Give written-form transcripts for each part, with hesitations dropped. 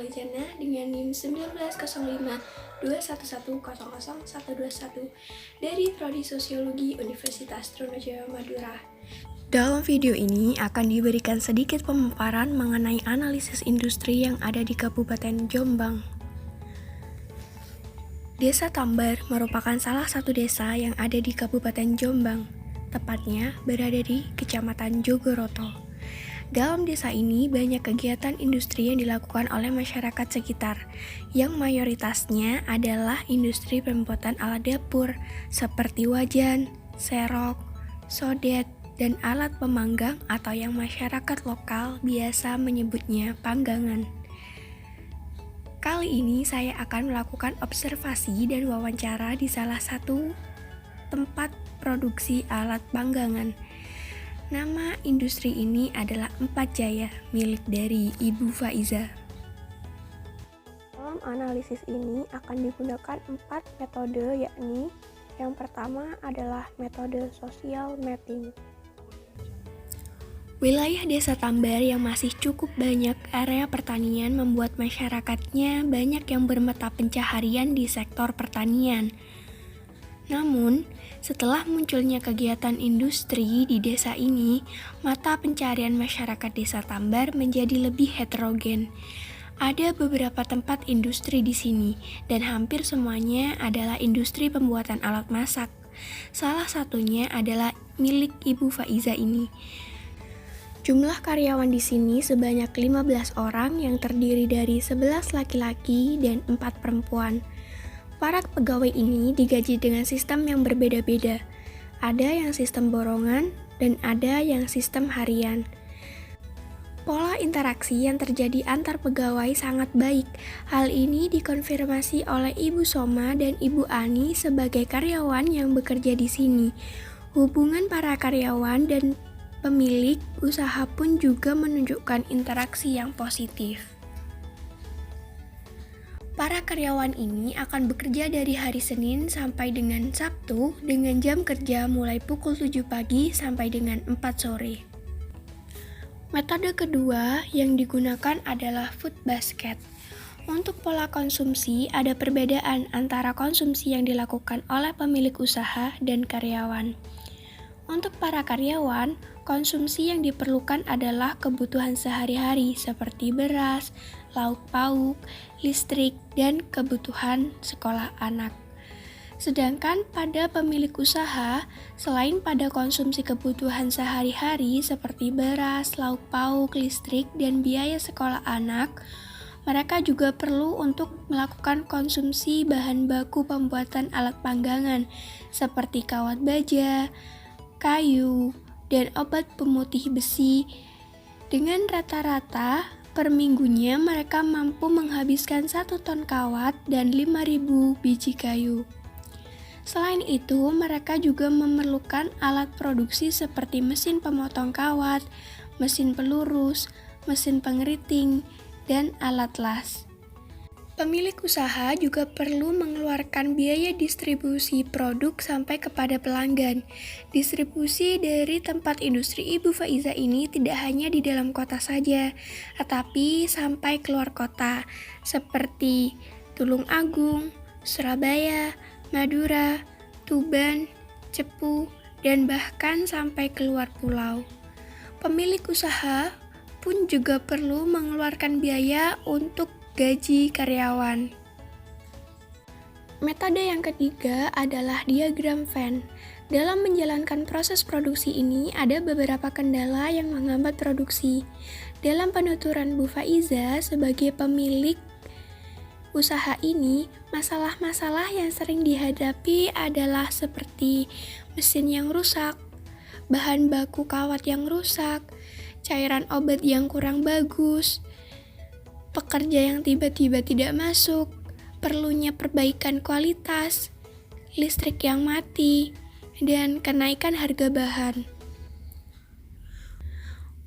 Alijana dengan NIM 190521100121 dari Prodi Sosiologi Universitas Trunojoyo Madura. Dalam video ini akan diberikan sedikit pemaparan mengenai analisis industri yang ada di Kabupaten Jombang. Desa Tambar merupakan salah satu desa yang ada di Kabupaten Jombang, tepatnya berada di Kecamatan Jogoroto. Dalam desa ini banyak kegiatan industri yang dilakukan oleh masyarakat sekitar, yang mayoritasnya adalah industri pembuatan alat dapur seperti wajan, serok, sodet, dan alat pemanggang atau yang masyarakat lokal biasa menyebutnya panggangan. Kali ini saya akan melakukan observasi dan wawancara di salah satu tempat produksi alat panggangan. Nama industri ini adalah Empat Jaya, milik dari Ibu Faiza. Dalam analisis ini akan digunakan 4 metode, yakni yang pertama adalah metode social mapping. Wilayah Desa Tambar yang masih cukup banyak area pertanian membuat masyarakatnya banyak yang bermata pencaharian di sektor pertanian. Namun, setelah munculnya kegiatan industri di desa ini, mata pencarian masyarakat Desa Tambar menjadi lebih heterogen. Ada beberapa tempat industri di sini, dan hampir semuanya adalah industri pembuatan alat masak. Salah satunya adalah milik Ibu Faiza ini. Jumlah karyawan di sini sebanyak 15 orang yang terdiri dari 11 laki-laki dan 4 perempuan. Para pegawai ini digaji dengan sistem yang berbeda-beda. Ada yang sistem borongan dan ada yang sistem harian. Pola interaksi yang terjadi antar pegawai sangat baik. Hal ini dikonfirmasi oleh Ibu Soma dan Ibu Ani sebagai karyawan yang bekerja di sini. Hubungan para karyawan dan pemilik usaha pun juga menunjukkan interaksi yang positif. Para karyawan ini akan bekerja dari hari Senin sampai dengan Sabtu dengan jam kerja mulai pukul 7 pagi sampai dengan 4 sore. Metode kedua yang digunakan adalah food basket. Untuk pola konsumsi ada perbedaan antara konsumsi yang dilakukan oleh pemilik usaha dan karyawan. Untuk para karyawan, konsumsi yang diperlukan adalah kebutuhan sehari-hari seperti beras, lauk pauk, listrik, dan kebutuhan sekolah anak. Sedangkan pada pemilik usaha, selain pada konsumsi kebutuhan sehari-hari seperti beras, lauk pauk, listrik, dan biaya sekolah anak, mereka juga perlu untuk melakukan konsumsi bahan baku pembuatan alat panggangan seperti kawat baja, kayu, dan obat pemutih besi. Dengan rata-rata per minggunya mereka mampu menghabiskan 1 ton kawat dan 5.000 biji kayu. Selain itu, mereka juga memerlukan alat produksi seperti mesin pemotong kawat, mesin pelurus, mesin pengeriting, dan alat las. Pemilik usaha juga perlu mengeluarkan biaya distribusi produk sampai kepada pelanggan. Distribusi dari tempat industri Ibu Faiza ini tidak hanya di dalam kota saja, tetapi sampai keluar kota, seperti Tulung Agung, Surabaya, Madura, Tuban, Cepu, dan bahkan sampai keluar pulau. Pemilik usaha pun juga perlu mengeluarkan biaya untuk gaji karyawan. Metode yang ketiga adalah diagram Venn. Dalam menjalankan proses produksi ini ada beberapa kendala yang menghambat produksi. Dalam penuturan Bu Faiza sebagai pemilik usaha ini, masalah-masalah yang sering dihadapi adalah seperti mesin yang rusak, bahan baku kawat yang rusak, cairan obat yang kurang bagus, pekerja yang tiba-tiba tidak masuk, perlunya perbaikan kualitas, listrik yang mati, dan kenaikan harga bahan.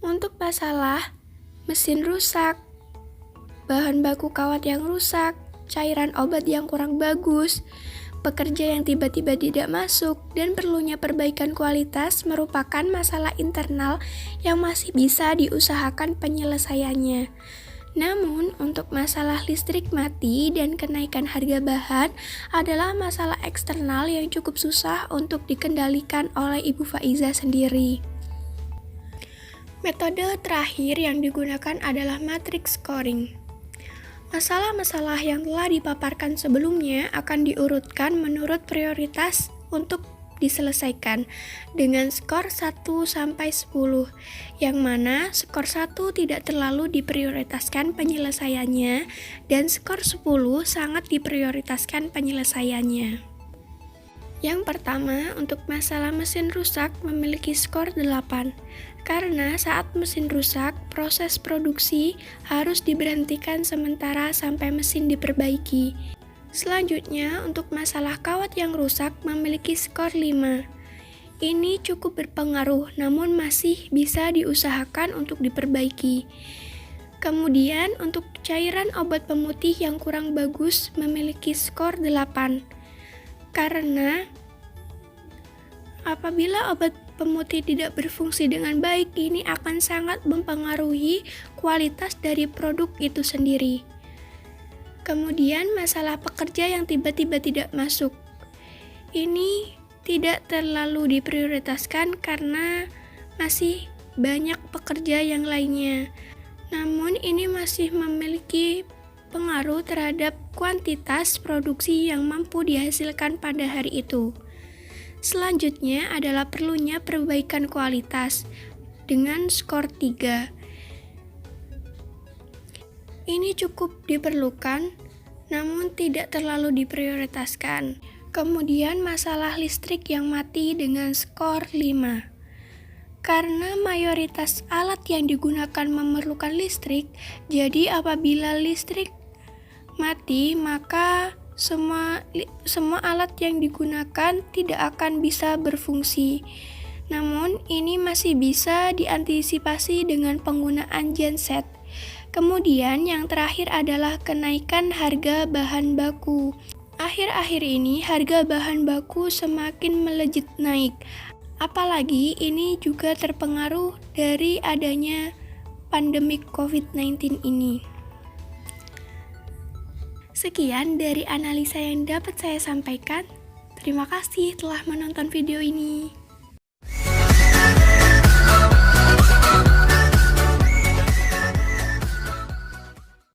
Untuk masalah mesin rusak, bahan baku kawat yang rusak, cairan obat yang kurang bagus, pekerja yang tiba-tiba tidak masuk, dan perlunya perbaikan kualitas merupakan masalah internal yang masih bisa diusahakan penyelesaiannya. Namun, untuk masalah listrik mati dan kenaikan harga bahan adalah masalah eksternal yang cukup susah untuk dikendalikan oleh Ibu Faiza sendiri. Metode terakhir yang digunakan adalah matrix scoring. Masalah-masalah yang telah dipaparkan sebelumnya akan diurutkan menurut prioritas untuk diselesaikan dengan skor 1 sampai 10, yang mana skor 1 tidak terlalu diprioritaskan penyelesaiannya dan skor 10 sangat diprioritaskan penyelesaiannya. Yang pertama, untuk masalah mesin rusak memiliki skor 8, karena saat mesin rusak, proses produksi harus diberhentikan sementara sampai mesin diperbaiki. Selanjutnya, untuk masalah kawat yang rusak memiliki skor 5. Ini cukup berpengaruh, namun masih bisa diusahakan untuk diperbaiki. Kemudian, untuk cairan obat pemutih yang kurang bagus memiliki skor 8. Karena apabila obat pemutih tidak berfungsi dengan baik, ini akan sangat mempengaruhi kualitas dari produk itu sendiri. Kemudian masalah pekerja yang tiba-tiba tidak masuk. Ini tidak terlalu diprioritaskan karena masih banyak pekerja yang lainnya. Namun ini masih memiliki pengaruh terhadap kuantitas produksi yang mampu dihasilkan pada hari itu. Selanjutnya adalah perlunya perbaikan kualitas dengan skor 3. Ini cukup diperlukan, namun tidak terlalu diprioritaskan. Kemudian masalah listrik yang mati dengan skor 5. Karena mayoritas alat yang digunakan memerlukan listrik, jadi apabila listrik mati, maka semua alat yang digunakan tidak akan bisa berfungsi. Namun, ini masih bisa diantisipasi dengan penggunaan genset. Kemudian yang terakhir adalah kenaikan harga bahan baku. Akhir-akhir ini harga bahan baku semakin melejit naik. Apalagi ini juga terpengaruh dari adanya pandemi COVID-19 ini. Sekian dari analisa yang dapat saya sampaikan. Terima kasih telah menonton video ini.